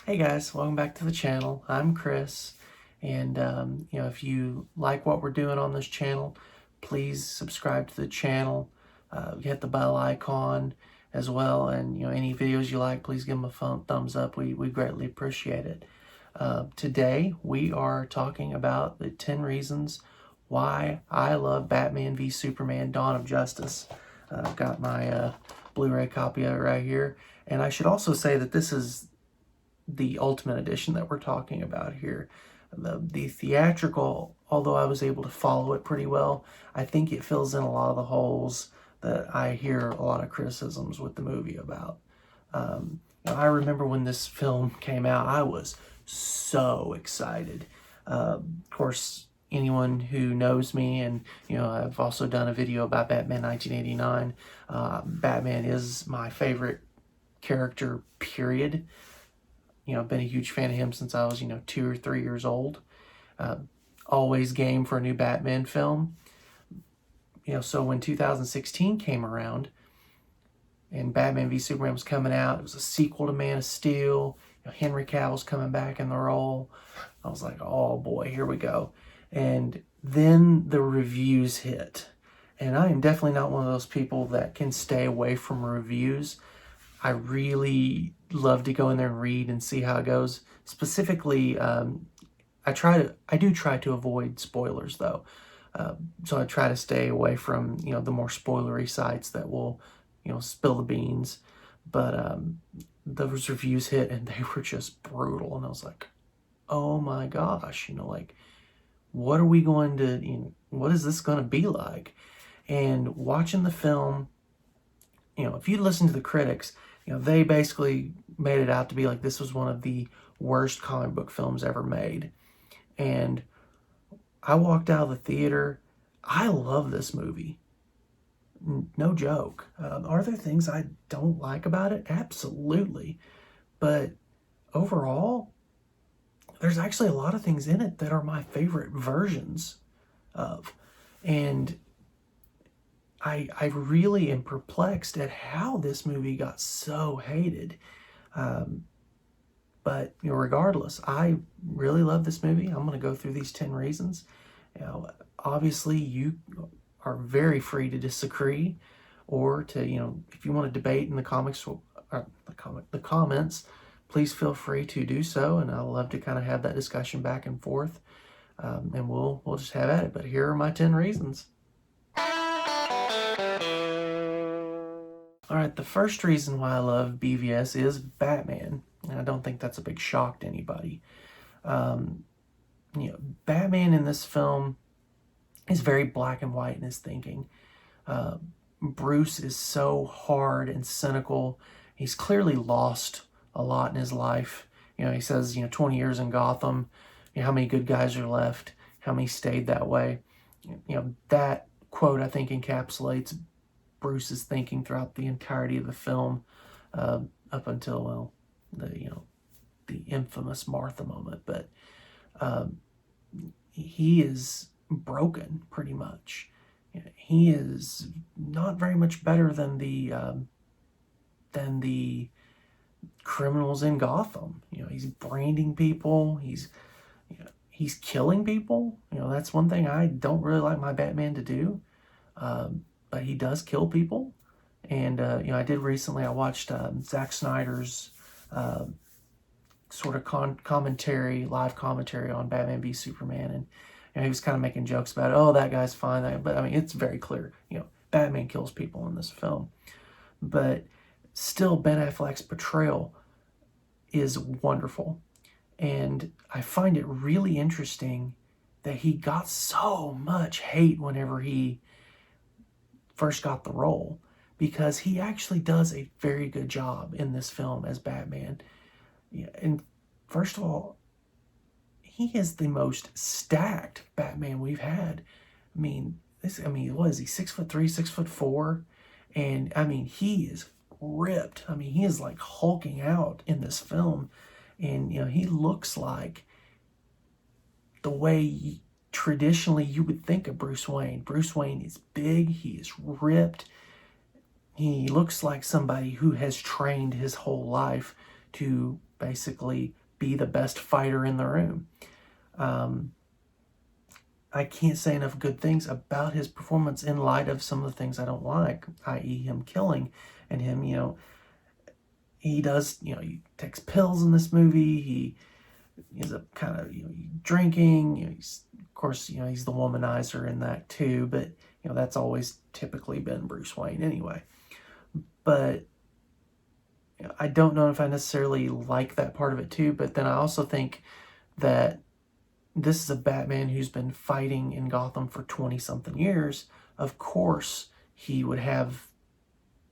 Hey guys, welcome back to the channel. I'm Chris, and if you like what we're doing on this channel, please subscribe to the channel, hit the bell icon as well, and any videos you like, please give them a thumbs up. We greatly appreciate it. Today we are talking about the 10 reasons why I love Batman v Superman: Dawn of Justice. I've got my Blu-ray copy of it right here, and I should also say that this is the Ultimate Edition that we're talking about here. The theatrical, although I was able to follow it pretty well, I think it fills in a lot of the holes that I hear a lot of criticisms with the movie about. I remember when this film came out, I was so excited. Of course, anyone who knows me, and I've also done a video about Batman 1989. Batman is my favorite character, period. I've been a huge fan of him since I was, 2 or 3 years old. Always game for a new Batman film. So when 2016 came around and Batman v Superman was coming out, it was a sequel to Man of Steel. Henry Cavill's coming back in the role. I was like, oh boy, here we go. And then the reviews hit. And I am definitely not one of those people that can stay away from reviews. I really love to go in there and read and see how it goes. Specifically, I do try to avoid spoilers though. So I try to stay away from, the more spoilery sites that will, spill the beans. But those reviews hit and they were just brutal. And I was like, oh my gosh, what are we going to, what is this going to be like? And watching the film, if you listen to the critics, they basically made it out to be like this was one of the worst comic book films ever made. And I walked out of the theater. I love this movie. No joke. Are there things I don't like about it? Absolutely. But overall, there's actually a lot of things in it that are my favorite versions of. And I really am perplexed at how this movie got so hated. But regardless, I really love this movie. I'm going to go through these 10 reasons. Obviously, you are very free to disagree, or to, if you want to debate in the the comments, please feel free to do so. And I'll love to kind of have that discussion back and forth. And we'll just have at it. But here are my 10 reasons. All right, the first reason why I love BVS is Batman. And I don't think that's a big shock to anybody. Batman in this film is very black and white in his thinking. Bruce is so hard and cynical. He's clearly lost a lot in his life. He says, 20 years in Gotham, how many good guys are left, how many stayed that way. That quote, I think, encapsulates Bruce's thinking throughout the entirety of the film, up until, well, the infamous Martha moment. But he is broken, pretty much. He is not very much better than the criminals in Gotham. He's branding people. He's killing people. That's one thing I don't really like my Batman to do. But he does kill people. And, I did recently, I watched Zack Snyder's sort of live commentary on Batman v Superman. And he was kind of making jokes about, oh, that guy's fine. But, I mean, it's very clear, Batman kills people in this film. But still, Ben Affleck's portrayal is wonderful. And I find it really interesting that he got so much hate whenever he first got the role, because he actually does a very good job in this film as Batman. And first of all, he is the most stacked Batman we've had. What is he, 6'3", 6'4"? And he is ripped. He is like hulking out in this film. And, he looks like the way traditionally you would think of Bruce Wayne. Bruce Wayne is big, he is ripped. He looks like somebody who has trained his whole life to basically be the best fighter in the room. I can't say enough good things about his performance in light of some of the things I don't like, i.e. him killing, and him, he does, he takes pills in this movie. He ends up kind of, drinking. He's, of course, he's the womanizer in that too, but, that's always typically been Bruce Wayne anyway. But I don't know if I necessarily like that part of it too, but then I also think that this is a Batman who's been fighting in Gotham for 20-something years. Of course, he would have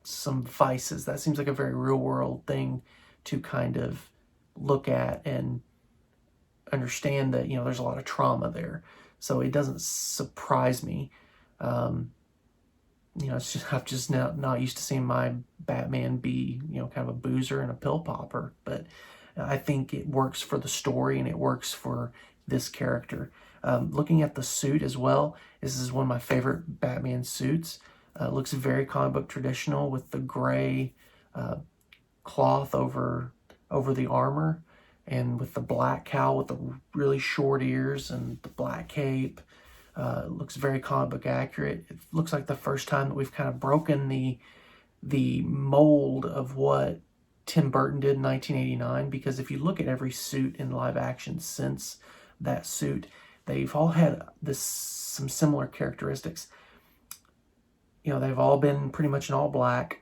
some vices. That seems like a very real-world thing to kind of look at and understand that, there's a lot of trauma there. So it doesn't surprise me. It's just, I'm just not used to seeing my Batman be, kind of a boozer and a pill popper. But I think it works for the story and it works for this character. Looking at the suit as well, this is one of my favorite Batman suits. Looks very comic book traditional with the gray cloth over the armor, and with the black cowl with the really short ears and the black cape. It looks very comic book accurate. It looks like the first time that we've kind of broken the mold of what Tim Burton did in 1989, because if you look at every suit in live action since that suit, they've all had some similar characteristics. They've all been pretty much in all black,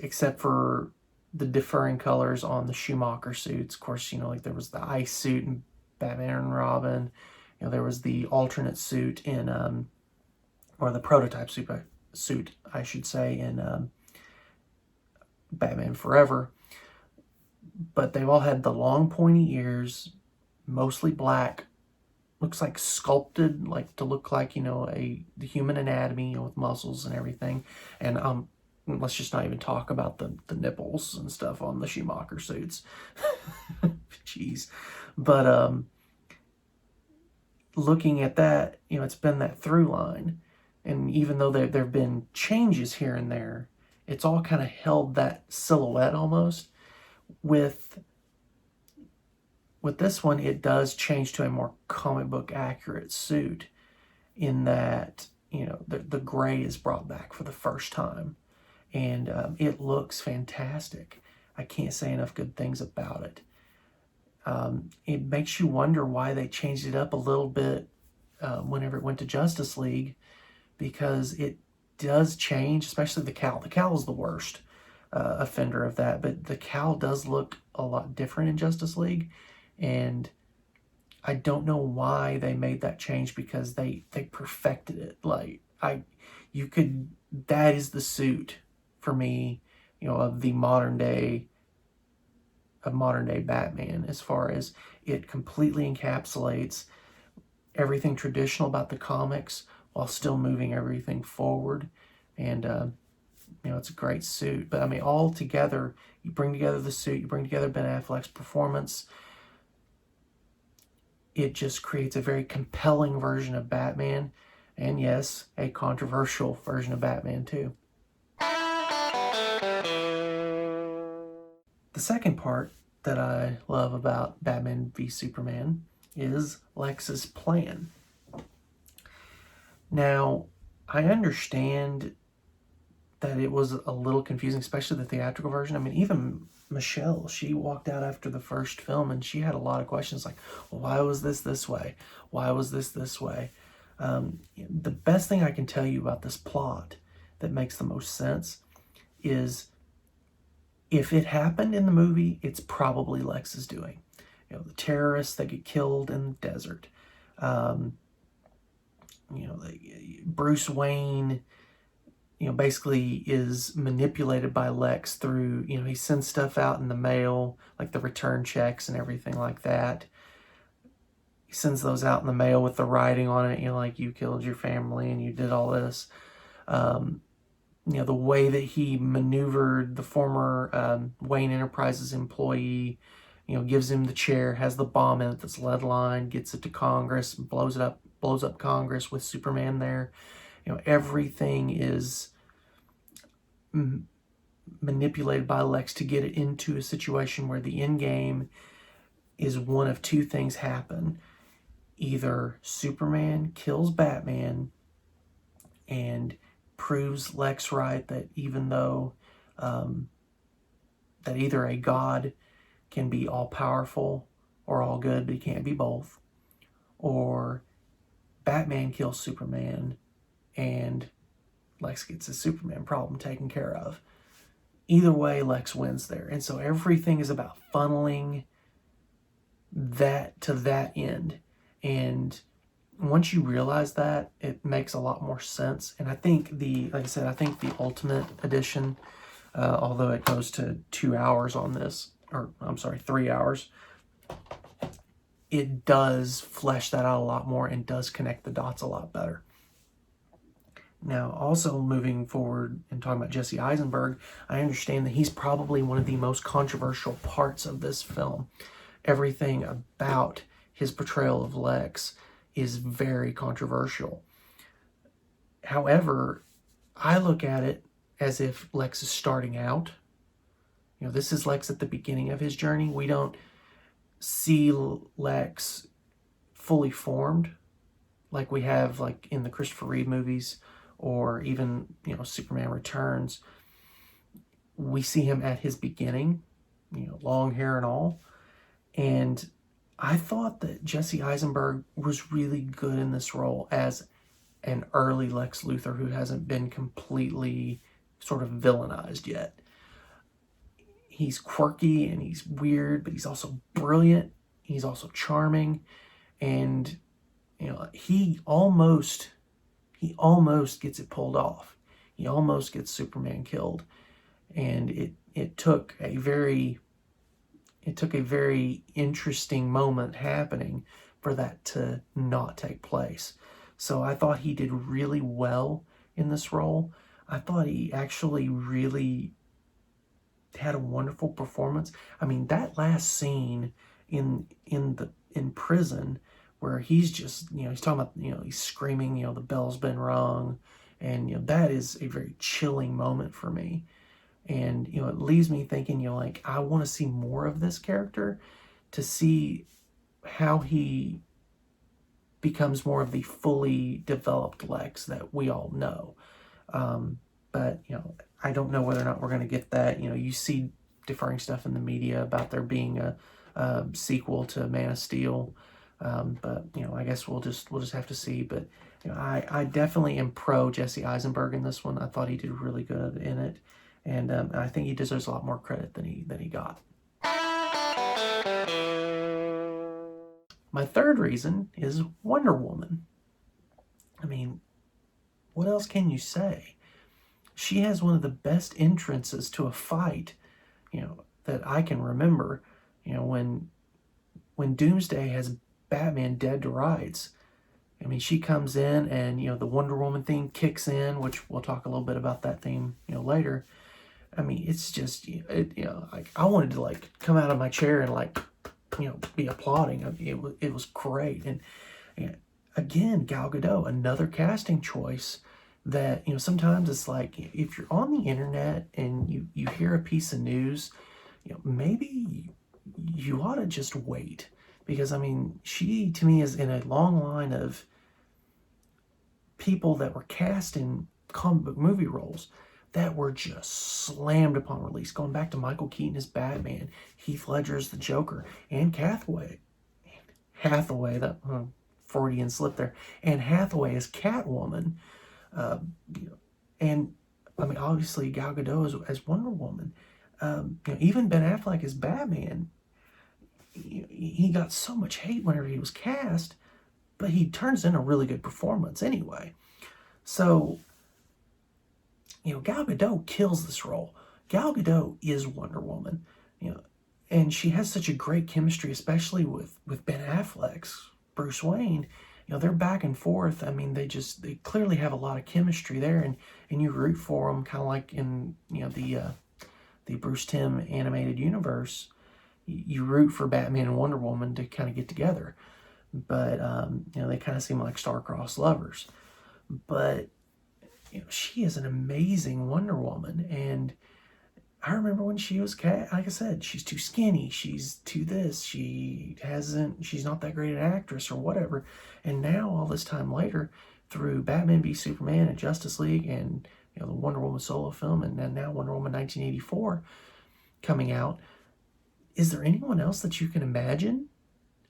except for the differing colors on the Schumacher suits. Of course, like there was the ice suit in Batman and Robin. There was the alternate suit in, or the prototype suit, I should say, in Batman Forever. But they've all had the long pointy ears, mostly black, looks like sculpted, like to look like, the human anatomy, with muscles and everything. And let's just not even talk about the nipples and stuff on the Schumacher suits. Jeez. But looking at that, it's been that through line. And even though there have been changes here and there, it's all kind of held that silhouette almost. With this one, it does change to a more comic book accurate suit in that, the gray is brought back for the first time. And it looks fantastic. I can't say enough good things about it. It makes you wonder why they changed it up a little bit whenever it went to Justice League, because it does change, especially the cowl. The cowl is the worst offender of that, but the cowl does look a lot different in Justice League, and I don't know why they made that change, because they perfected it. That is the suit for me, of the modern day Batman, as far as it completely encapsulates everything traditional about the comics while still moving everything forward. And it's a great suit. But I mean, all together, you bring together the suit, you bring together Ben Affleck's performance, it just creates a very compelling version of Batman, and yes, a controversial version of Batman too. The second part that I love about Batman v Superman is Lex's plan. Now, I understand that it was a little confusing, especially the theatrical version. I mean, even Michelle, she walked out after the first film and she had a lot of questions like, well, why was this way? Why was this way? The best thing I can tell you about this plot that makes the most sense is, if it happened in the movie, it's probably Lex's doing. The terrorists that get killed in the desert. Bruce Wayne, basically is manipulated by Lex through, he sends stuff out in the mail, like the return checks and everything like that. He sends those out in the mail with the writing on it, like, you killed your family and you did all this. The way that he maneuvered the former Wayne Enterprises employee, gives him the chair, has the bomb in it that's lead lined, gets it to Congress, blows up Congress with Superman there. Everything is manipulated by Lex to get it into a situation where the end game is one of two things happen. Either Superman kills Batman and proves Lex right that even though that either a god can be all powerful or all good, but he can't be both, or Batman kills Superman and Lex gets his Superman problem taken care of. Either way, Lex wins there. And so everything is about funneling that to that end. And once you realize that, it makes a lot more sense. And I think like I said, I think the Ultimate Edition, although it goes to 2 hours on this, or I'm sorry, 3 hours, it does flesh that out a lot more and does connect the dots a lot better. Now, also moving forward and talking about Jesse Eisenberg, I understand that he's probably one of the most controversial parts of this film. Everything about his portrayal of Lex is very controversial. However, I look at it as if Lex is starting out. This is Lex at the beginning of his journey. We don't see Lex fully formed like we have like in the Christopher Reeve movies or even, Superman Returns. We see him at his beginning, long hair and all. And I thought that Jesse Eisenberg was really good in this role as an early Lex Luthor who hasn't been completely sort of villainized yet. He's quirky and he's weird, but he's also brilliant. He's also charming. And, he almost gets it pulled off. He almost gets Superman killed. And it took a very interesting moment happening for that to not take place. So I thought he did really well in this role. I thought he actually really had a wonderful performance. I mean, that last scene in prison where he's just, he's talking about, he's screaming, the bell's been rung, and that is a very chilling moment for me. And it leaves me thinking, like, I want to see more of this character to see how he becomes more of the fully developed Lex that we all know. But I don't know whether or not we're going to get that. You see differing stuff in the media about there being a sequel to Man of Steel. But I guess we'll just have to see. But I definitely am pro Jesse Eisenberg in this one. I thought he did really good in it, and I think he deserves a lot more credit than he got. My third reason is Wonder Woman. I mean, what else can you say? She has one of the best entrances to a fight, that I can remember. When Doomsday has Batman dead to rights. I mean, she comes in and, the Wonder Woman theme kicks in, which we'll talk a little bit about that theme, later. I mean, it's just, like, I wanted to, like, come out of my chair and, like, be applauding. I mean, it was great. And again, Gal Gadot, another casting choice that, sometimes it's like, if you're on the internet and you hear a piece of news, maybe you ought to just wait. Because, I mean, she, to me, is in a long line of people that were cast in comic book movie roles that were just slammed upon release. Going back to Michael Keaton as Batman, Heath Ledger as the Joker, and Hathaway, that Freudian slip there, and Hathaway as Catwoman. And, I mean, obviously, Gal Gadot as Wonder Woman. Even Ben Affleck as Batman. He got so much hate whenever he was cast, but he turns in a really good performance anyway. So, Gal Gadot kills this role. Gal Gadot is Wonder Woman, and she has such a great chemistry, especially with Ben Affleck's Bruce Wayne. They're back and forth. I mean, they clearly have a lot of chemistry there, and you root for them, kind of like in the Bruce Timm animated universe. You root for Batman and Wonder Woman to kind of get together. But, they kind of seem like star-crossed lovers. But, she is an amazing Wonder Woman. And, I remember when she was like I said, she's too skinny, she's too this, she's not that great an actress or whatever. And now all this time later, through Batman v Superman and Justice League and the Wonder Woman solo film, and then now Wonder Woman 1984 coming out, is there anyone else that you can imagine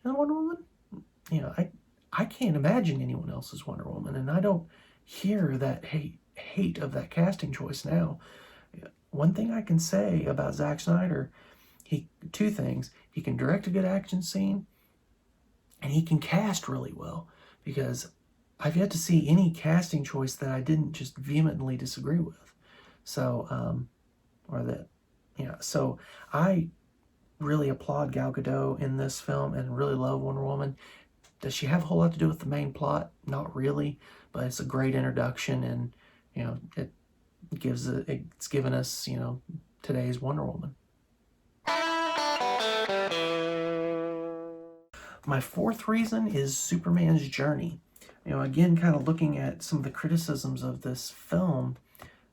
as Wonder Woman? I can't imagine anyone else as Wonder Woman, and I don't hear that hate of that casting choice now. One thing I can say about Zack Snyder, two things. He can direct a good action scene, and he can cast really well, because I've yet to see any casting choice that I didn't just vehemently disagree with. So, so I really applaud Gal Gadot in this film and really love Wonder Woman. Does she have a whole lot to do with the main plot? Not really, but it's a great introduction, and it's given us today's Wonder Woman. My fourth reason is Superman's journey. Again, kind of looking at some of the criticisms of this film,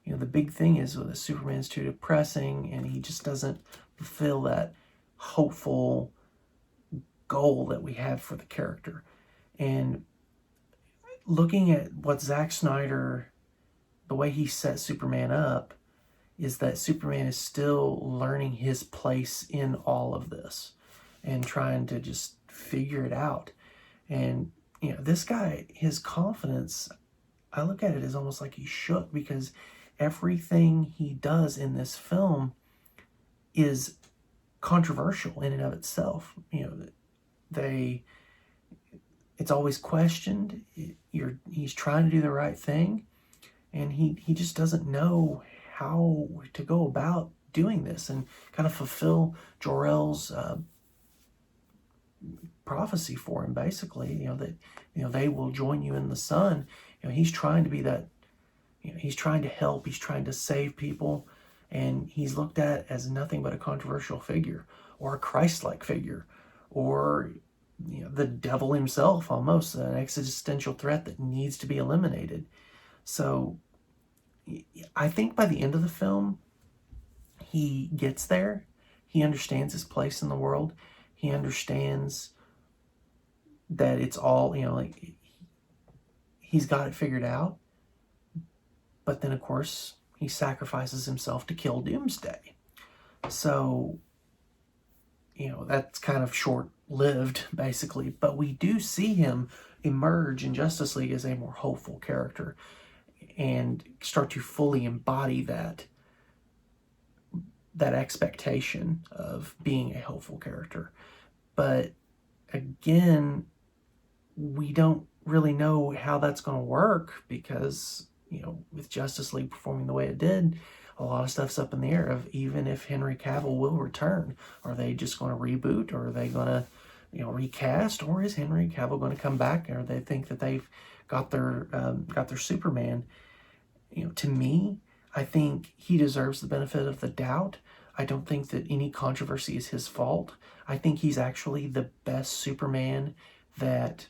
the big thing is that Superman's too depressing, and he just doesn't fulfill that hopeful goal that we have for the character. And looking at what Zack Snyder, the way he set Superman up, is that Superman is still learning his place in all of this and trying to just figure it out. And this guy, his confidence, I look at it as almost like he's shook, because everything he does in this film is controversial in and of itself. It's always questioned. He's trying to do the right thing, and he just doesn't know how to go about doing this and kind of fulfill Jor-El's prophecy for him, basically. That they will join you in the sun. He's trying to be that. He's trying to help. He's trying to save people, and he's looked at as nothing but a controversial figure, or a Christ-like figure, or the devil himself, almost an existential threat that needs to be eliminated. So I think by the end of the film, he gets there. He understands his place in the world. He understands that it's all, he's got it figured out. But then, of course, he sacrifices himself to kill Doomsday. So, that's kind of short-lived, basically. But we do see him emerge in Justice League as a more hopeful character and start to fully embody that expectation of being a hopeful character. But again, we don't really know how that's going to work, because with Justice League performing the way it did, a lot of stuff's up in the air of even if Henry Cavill will return. Are they just going to reboot, or are they going to recast, or is Henry Cavill going to come back, or they think that they've got their Superman? To me, I think he deserves the benefit of the doubt. I don't think that any controversy is his fault. I think he's actually the best Superman that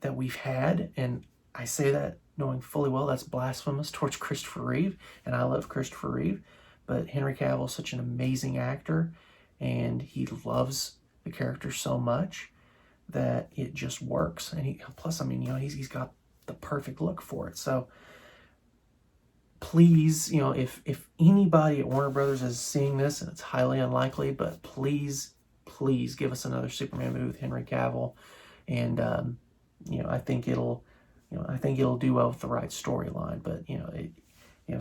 we've had, and I say that knowing fully well that's blasphemous towards Christopher Reeve, and I love Christopher Reeve, but Henry Cavill is such an amazing actor, and he loves the character so much that it just works. And he's got the perfect look for it. So please, if anybody at Warner Brothers is seeing this, and it's highly unlikely, but please give us another Superman movie with Henry Cavill, and I think it'll do well with the right storyline. But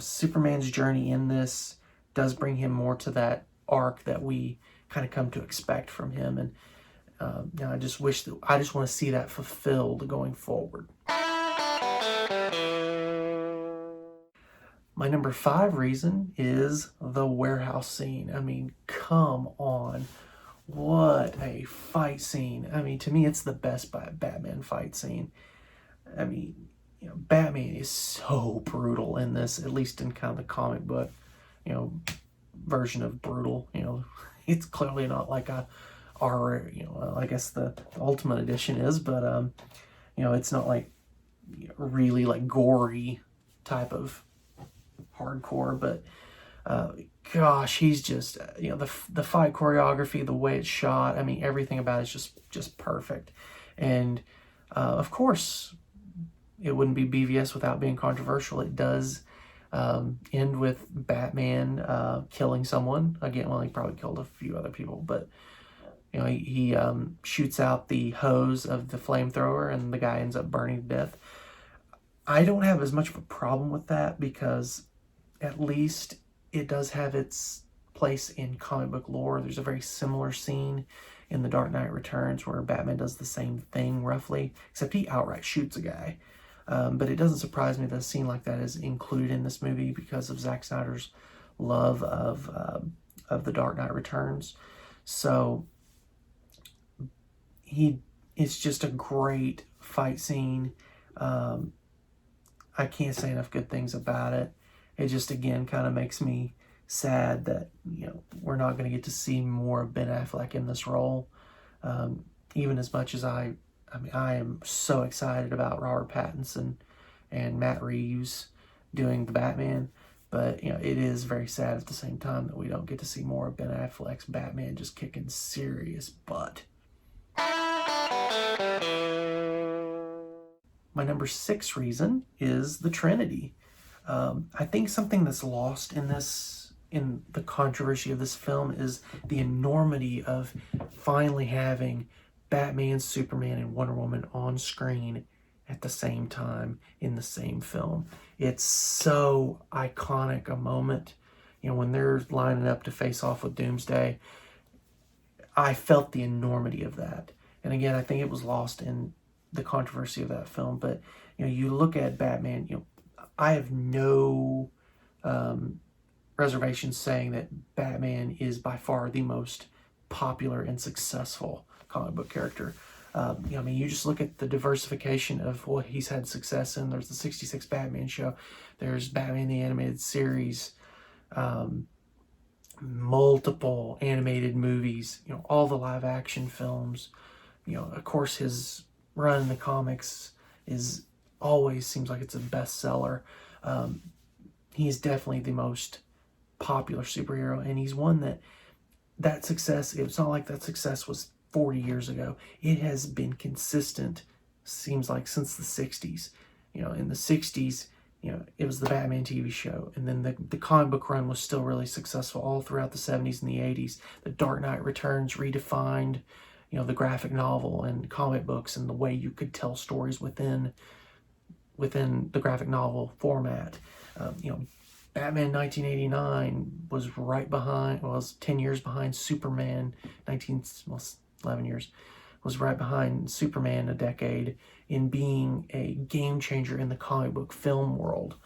Superman's journey in this does bring him more to that arc that we kind of come to expect from him, and I just want to see that fulfilled going forward. My number 5 reason is the warehouse scene. I mean, come on. What a fight scene. I mean, to me, it's the best Batman fight scene. I mean, Batman is so brutal in this, at least in kind of the comic book, version of brutal. It's clearly not like a R, I guess the Ultimate Edition is, but, it's not like really like gory type of hardcore, but gosh, he's just, the fight choreography, the way it's shot, I mean, everything about it is just perfect. And of course, it wouldn't be BVS without being controversial. It does end with Batman killing someone. Again, well, he probably killed a few other people, but he shoots out the hose of the flamethrower and the guy ends up burning to death. I don't have as much of a problem with that because at least it does have its place in comic book lore. There's a very similar scene in The Dark Knight Returns where Batman does the same thing roughly, except he outright shoots a guy. But it doesn't surprise me that a scene like that is included in this movie because of Zack Snyder's love of The Dark Knight Returns. So it's just a great fight scene. I can't say enough good things about it. It just, again, kind of makes me sad that, we're not going to get to see more of Ben Affleck in this role. Even as much as I am so excited about Robert Pattinson and Matt Reeves doing the Batman. But, it is very sad at the same time that we don't get to see more of Ben Affleck's Batman just kicking serious butt. My number 6 reason is the Trinity. I think something that's lost in the controversy of this film is the enormity of finally having Batman, Superman, and Wonder Woman on screen at the same time in the same film. It's so iconic a moment. When they're lining up to face off with Doomsday, I felt the enormity of that. And again, I think it was lost in the controversy of that film. But, you look at Batman, I have no reservations saying that Batman is by far the most popular and successful comic book character. You just look at the diversification of what he's had success in. There's the 66 Batman show. There's Batman the Animated Series. Multiple animated movies. All the live action films. Of course, his run in the comics always seems like it's a bestseller. He's definitely the most popular superhero, and he's one that success, it's not like that success was 40 years ago. It has been consistent, seems like, since the 60s. In the 60s, it was the Batman TV show, and then the comic book run was still really successful all throughout the 70s and the 80s. The Dark Knight Returns redefined the graphic novel and comic books and the way you could tell stories within the graphic novel format. Batman 1989 was was 10 years behind Superman. 11 years, was right behind Superman a decade in being a game changer in the comic book film world.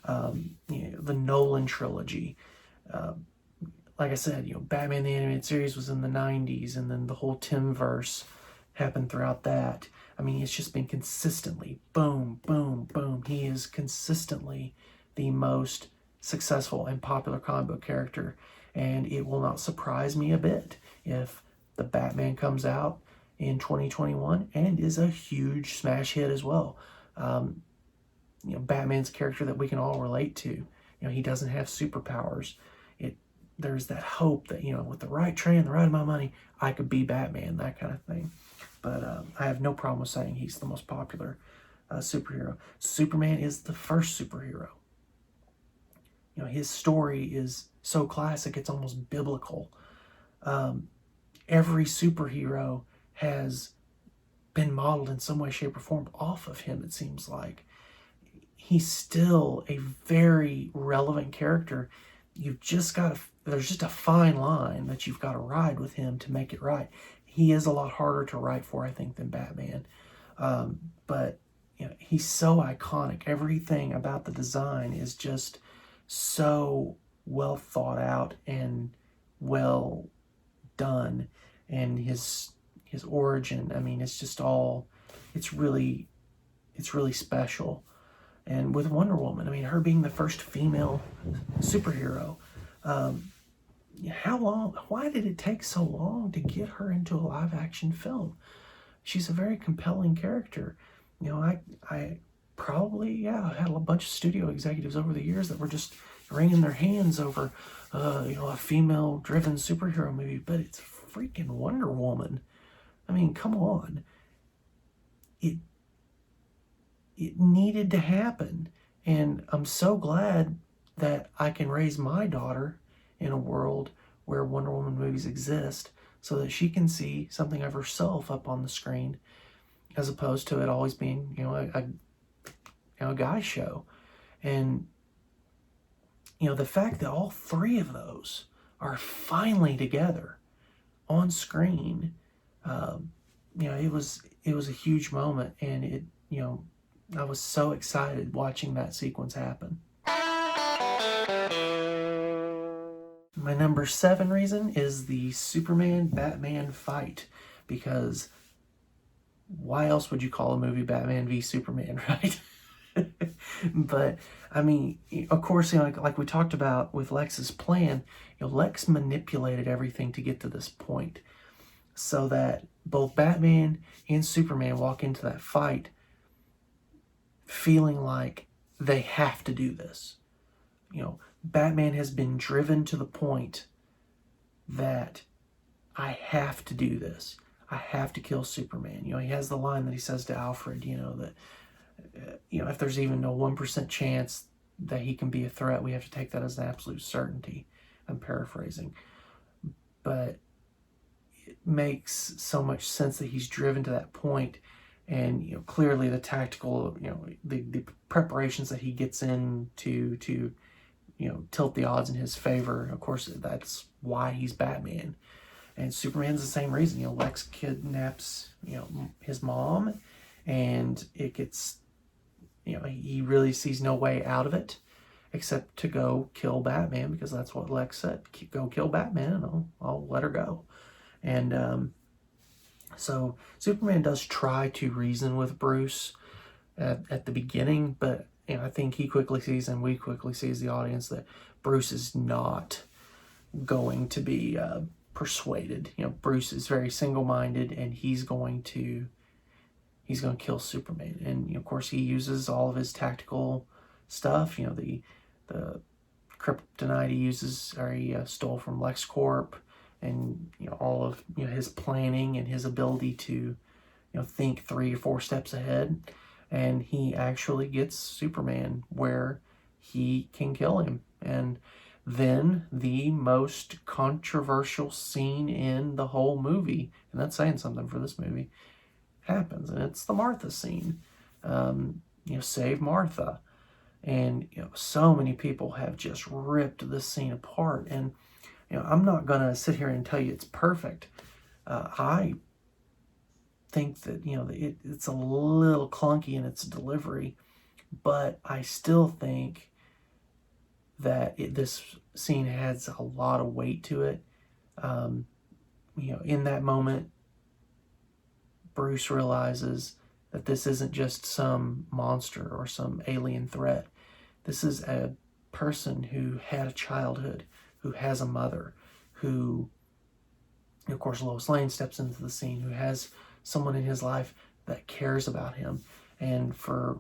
The Nolan trilogy. Like I said, Batman the Animated Series was in the 90s, and then the whole Timverse happened throughout that. It's just been consistently boom, boom, boom. He is consistently the most successful and popular comic book character, and it will not surprise me a bit if the Batman comes out in 2021 and is a huge smash hit as well. Batman's a character that we can all relate to. He doesn't have superpowers. There's that hope that, with the right train, the right amount of money, I could be Batman, that kind of thing. But I have no problem with saying he's the most popular superhero. Superman is the first superhero. His story is so classic, it's almost biblical. Every superhero has been modeled in some way, shape, or form off of him, it seems like. He's still a very relevant character. There's just a fine line that you've got to ride with him to make it right. He is a lot harder to write for, I think, than Batman. But he's so iconic. Everything about the design is just so well thought out and well done. And his origin, it's really special. And with Wonder Woman, her being the first female superhero, why did it take so long to get her into a live action film? She's a very compelling character. I probably, yeah, had a bunch of studio executives over the years that were just wringing their hands over, a female-driven superhero movie, but it's freaking Wonder Woman. I mean, come on. It needed to happen. And I'm so glad that I can raise my daughter in a world where Wonder Woman movies exist so that she can see something of herself up on the screen as opposed to it always being, a guy show. And, the fact that all three of those are finally together on screen, it was a huge moment, and I was so excited watching that sequence happen. My number 7 reason is the Superman-Batman fight, because why else would you call a movie Batman v Superman, right? But, I mean, of course, like we talked about with Lex's plan, Lex manipulated everything to get to this point so that both Batman and Superman walk into that fight feeling like they have to do this. Batman has been driven to the point that I have to do this. I have to kill Superman. He has the line that he says to Alfred, that, if there's even a 1% chance that he can be a threat, we have to take that as an absolute certainty. I'm paraphrasing. But it makes so much sense that he's driven to that point. And, clearly the tactical, the preparations that he gets in to tilt the odds in his favor. Of course, that's why he's Batman. And Superman's the same reason. Lex kidnaps, his mom, and it gets, he really sees no way out of it except to go kill Batman, because that's what Lex said. Go kill Batman and I'll let her go. And so Superman does try to reason with Bruce at the beginning, but I think he quickly sees, and we quickly see as the audience, that Bruce is not going to be persuaded. Bruce is very single-minded, and he's going to kill Superman. And of course he uses all of his tactical stuff. The kryptonite he uses, or he stole from LexCorp, and all of his planning and his ability to think 3 or 4 steps ahead. And he actually gets Superman where he can kill him. And then the most controversial scene in the whole movie, and that's saying something for this movie, happens. And it's the Martha scene. Save Martha. And so many people have just ripped this scene apart. And I'm not going to sit here and tell you it's perfect. I think that it's a little clunky in its delivery, but I still think that this scene has a lot of weight to it. In that moment, Bruce realizes that this isn't just some monster or some alien threat. This is a person who had a childhood, who has a mother, who, of course, Lois Lane steps into the scene, who has someone in his life that cares about him. And for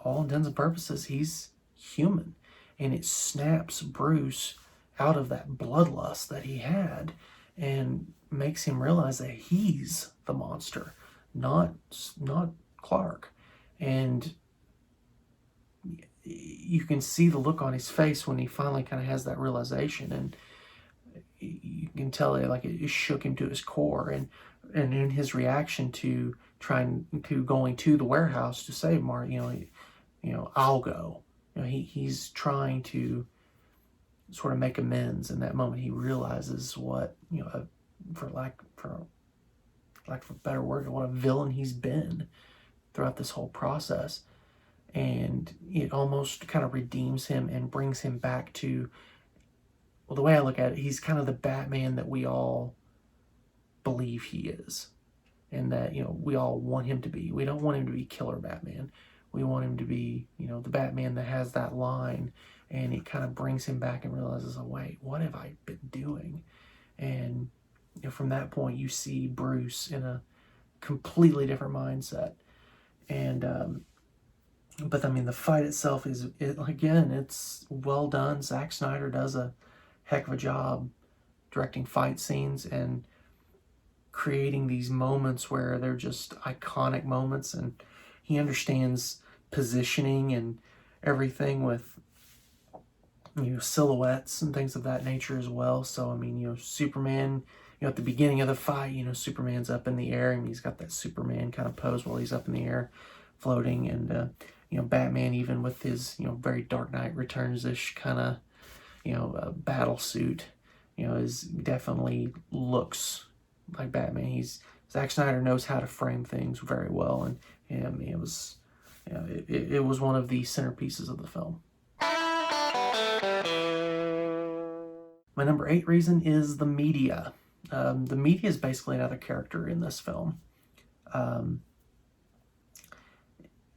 all intents and purposes, he's human. And it snaps Bruce out of that bloodlust that he had and makes him realize that he's the monster, not Clark. And you can see the look on his face when he finally kind of has that realization, and you can tell it shook him to his core. And in his reaction to going to the warehouse to save Mark, I'll go. He's trying to sort of make amends. In that moment, he realizes what, for lack of a better word, what a villain he's been throughout this whole process. And it almost kind of redeems him and brings him back to, well, the way I look at it, he's kind of the Batman that we all believe he is, and that, we all want him to be. We don't want him to be killer Batman. We want him to be, the Batman that has that line, and it kind of brings him back and realizes, oh, wait, what have I been doing? And from that point, you see Bruce in a completely different mindset. And But I mean, the fight itself again, it's well done. Zack Snyder does a heck of a job directing fight scenes and creating these moments where they're just iconic moments, and he understands positioning and everything with, silhouettes and things of that nature as well. So I mean, Superman, at the beginning of the fight, Superman's up in the air and he's got that Superman kind of pose while he's up in the air floating. And Batman, even with his very Dark Knight Returns-ish kind of battle suit, is definitely looks like Batman. Zack Snyder knows how to frame things very well, and I mean, it was one of the centerpieces of the film. My number 8 reason is the media. The media is basically another character in this film.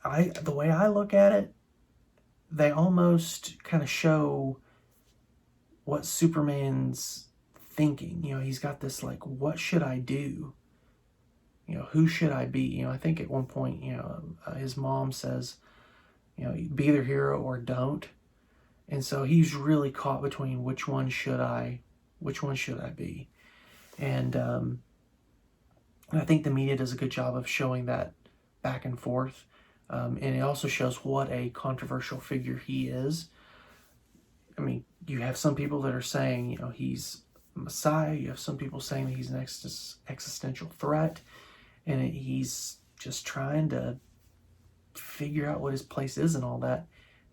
The way I look at it, they almost kind of show what Superman's thinking. He's got this like, what should I do? Who should I be? I think at one point, his mom says, be their hero or don't. And so he's really caught between which one should I be? And I think the media does a good job of showing that back and forth. And it also shows what a controversial figure he is. I mean, you have some people that are saying, he's a messiah. You have some people saying that he's an existential threat. And he's just trying to figure out what his place is and all that.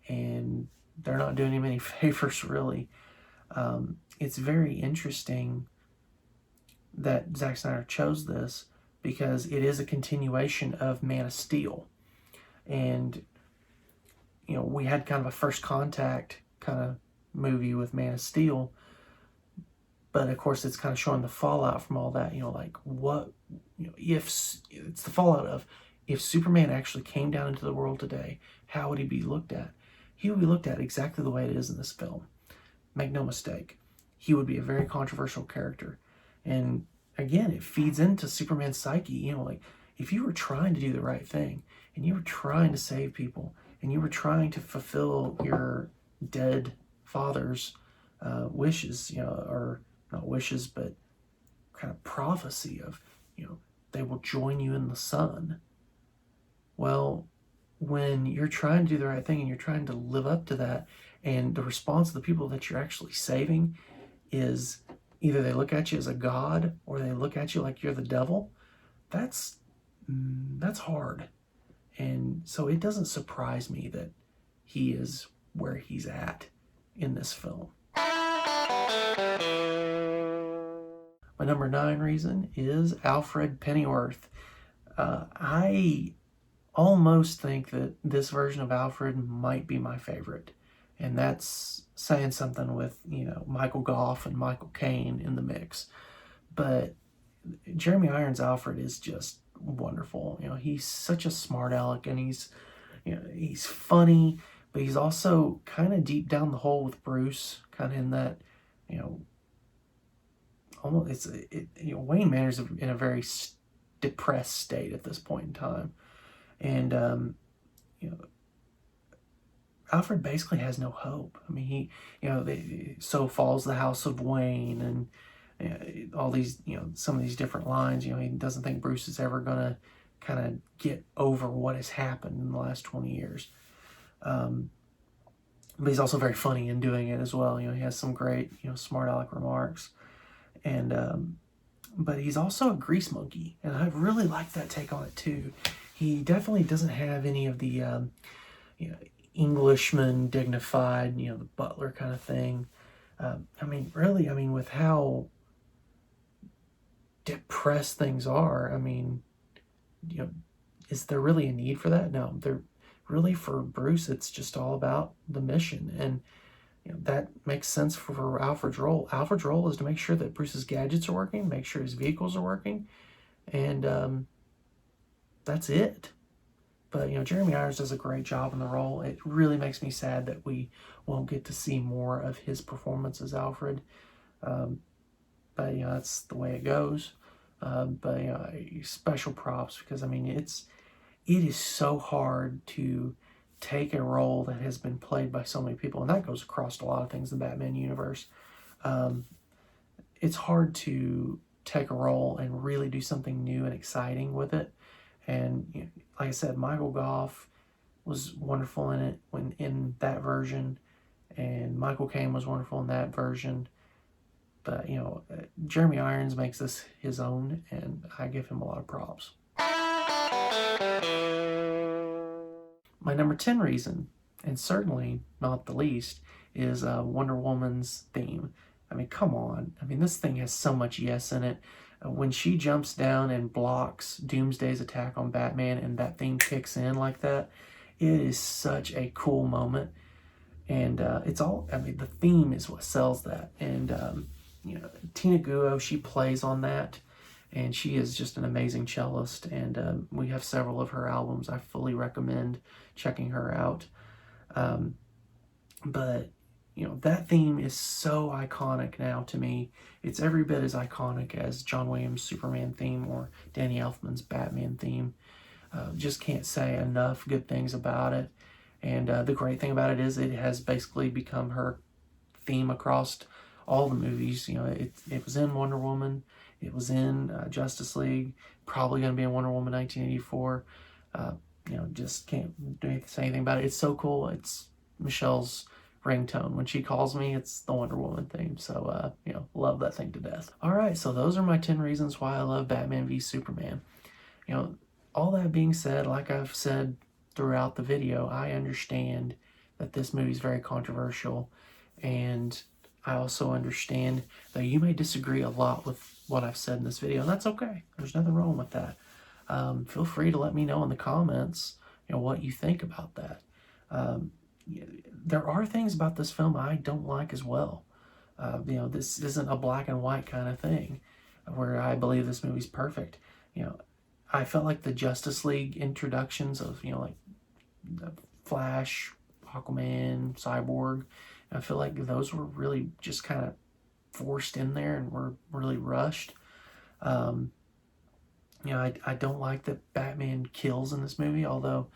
And they're not doing him any favors, really. It's very interesting that Zack Snyder chose this because it is a continuation of Man of Steel. And, we had kind of a first contact kind of movie with Man of Steel. But, of course, it's kind of showing the fallout from all that, like what, if it's the fallout of if Superman actually came down into the world today, how would he be looked at? He would be looked at exactly the way it is in this film. Make no mistake. He would be a very controversial character. And again, it feeds into Superman's psyche. Like if you were trying to do the right thing and you were trying to save people and you were trying to fulfill your dead father's wishes, or not wishes, but kind of prophecy of, they will join you in the sun. Well, when you're trying to do the right thing and you're trying to live up to that, and the response of the people that you're actually saving is either they look at you as a god or they look at you like you're the devil, that's hard. And so it doesn't surprise me that he is where he's at in this film. My number 9 reason is Alfred Pennyworth. I almost think that this version of Alfred might be my favorite. And that's saying something with, Michael Gough and Michael Caine in the mix. But Jeremy Irons' Alfred is just wonderful. He's such a smart aleck, and he's funny, but he's also kind of deep down the hole with Bruce, kind of in that, almost Wayne Manor's in a very depressed state at this point in time. And, Alfred basically has no hope. I mean, so falls the house of Wayne, and all these, some of these different lines. He doesn't think Bruce is ever going to kind of get over what has happened in the last 20 years. But he's also very funny in doing it as well. He has some great, smart aleck remarks. And, but he's also a grease monkey, and I really like that take on it too. He definitely doesn't have any of the, Englishman dignified, the butler kind of thing. With how depressed things are, is there really a need for that? No, really, for Bruce, it's just all about the mission. And, that makes sense for Alfred's role. Alfred's role is to make sure that Bruce's gadgets are working, make sure his vehicles are working, and that's it. But, Jeremy Irons does a great job in the role. It really makes me sad that we won't get to see more of his performance as Alfred. But, that's the way it goes. But, special props, because, it is so hard to take a role that has been played by so many people, and that goes across a lot of things in the Batman universe. It's hard to take a role and really do something new and exciting with it. And you know, like I said, Michael Goff was wonderful in it when in that version, and Michael Caine was wonderful in that version. But you know, Jeremy Irons makes this his own, and I give him a lot of props. My number 10 reason, and certainly not the least, is Wonder Woman's theme. I mean, come on. I mean, this thing has so much yes in it. When she jumps down and blocks Doomsday's attack on Batman and that theme kicks in like that, it is such a cool moment. And it's all, I mean, the theme is what sells that. And, you know, Tina Guo, she plays on that. And she is just an amazing cellist. And we have several of her albums. I fully recommend checking her out. But you know, that theme is so iconic now to me. It's every bit as iconic as John Williams' Superman theme or Danny Elfman's Batman theme. Just can't say enough good things about it. And the great thing about it is it has basically become her theme across all the movies. You know, it was in Wonder Woman. It was in Justice League. Probably going to be in Wonder Woman 1984. You know, just can't say anything about it. It's so cool. It's Michelle's ringtone. When she calls me, it's the Wonder Woman theme. So, you know, love that thing to death. All right, so those are my 10 reasons why I love Batman v Superman. You know, all that being said, like I've said throughout the video, I understand that this movie is very controversial, and I also understand that you may disagree a lot with what I've said in this video, and that's okay. There's nothing wrong with that. Feel free to let me know in the comments, you know, what you think about that. There are things about this film I don't like as well. You know, this isn't a black and white kind of thing where I believe this movie's perfect. You know, I felt like the Justice League introductions of, you know, like the Flash, Aquaman, Cyborg, I feel like those were really just kind of forced in there and were really rushed. You know, I don't like that Batman kills in this movie, although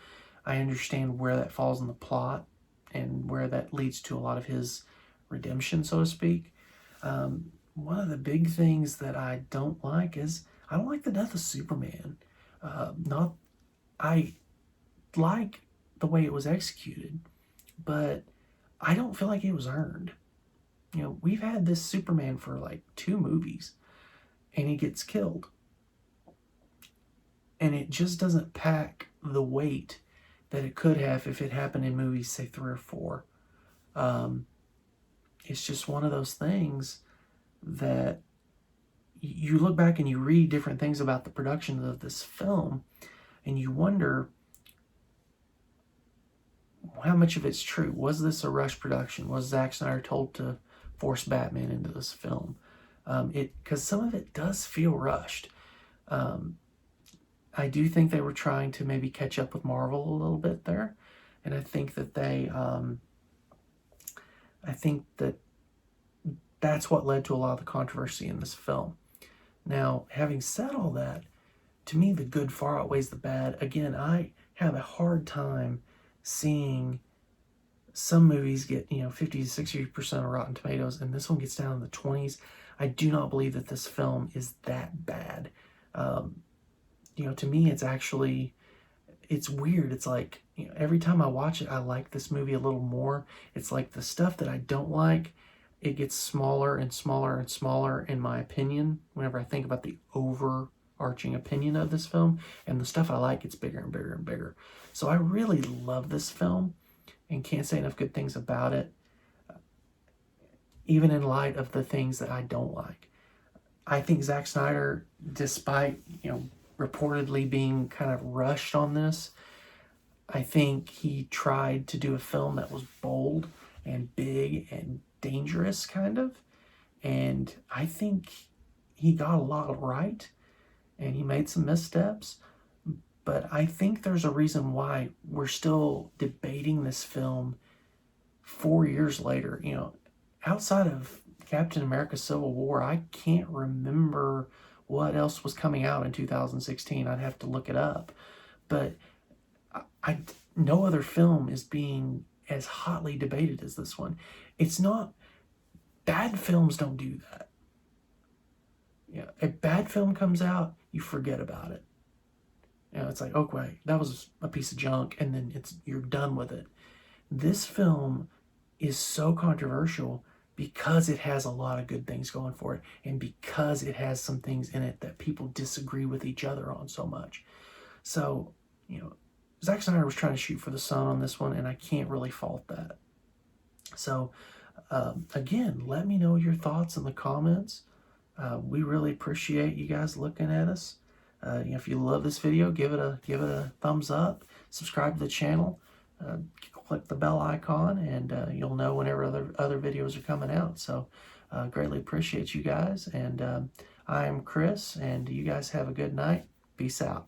I understand where that falls in the plot and where that leads to a lot of his redemption, so to speak. One of the big things that I don't like is I don't like the death of Superman. I like the way it was executed, but I don't feel like it was earned. You know, we've had this Superman for like 2 movies, and he gets killed. And it just doesn't pack the weight that it could have if it happened in movies, say 3 or 4. It's just one of those things that you look back and you read different things about the production of this film, and you wonder how much of it's true. Was this a rush production? Was Zack Snyder told to force Batman into this film? Because some of it does feel rushed. I do think they were trying to maybe catch up with Marvel a little bit there. And I think that that's what led to a lot of the controversy in this film. Now, having said all that, to me, the good far outweighs the bad. Again, I have a hard time seeing some movies get, you know, 50 to 60% of Rotten Tomatoes, and this one gets down in the 20s. I do not believe that this film is that bad. You know, to me, it's weird. It's like, you know, every time I watch it, I like this movie a little more. It's like the stuff that I don't like, it gets smaller and smaller and smaller, in my opinion, whenever I think about the overarching opinion of this film. And the stuff I like gets bigger and bigger and bigger. So I really love this film and can't say enough good things about it, even in light of the things that I don't like. I think Zack Snyder, despite, you know, reportedly being kind of rushed on this, I think he tried to do a film that was bold and big and dangerous, kind of. And I think he got a lot right, and he made some missteps. But I think there's a reason why we're still debating this film 4 years later. You know, outside of Captain America Civil War, I can't remember what else was coming out in 2016. I'd have to look it up. But no other film is being as hotly debated as this one. It's not, bad films don't do that. Yeah, a bad film comes out, you forget about it. You know, it's like, okay, that was a piece of junk, and then you're done with it. This film is so controversial because it has a lot of good things going for it, and because it has some things in it that people disagree with each other on so much. So, you know, Zack Snyder was trying to shoot for the sun on this one, and I can't really fault that. So, again, let me know your thoughts in the comments. We really appreciate you guys looking at us. You know, if you love this video, give it a thumbs up. Subscribe to the channel. Click the bell icon, and you'll know whenever other videos are coming out. So, greatly appreciate you guys. And I am Chris, and you guys have a good night. Peace out.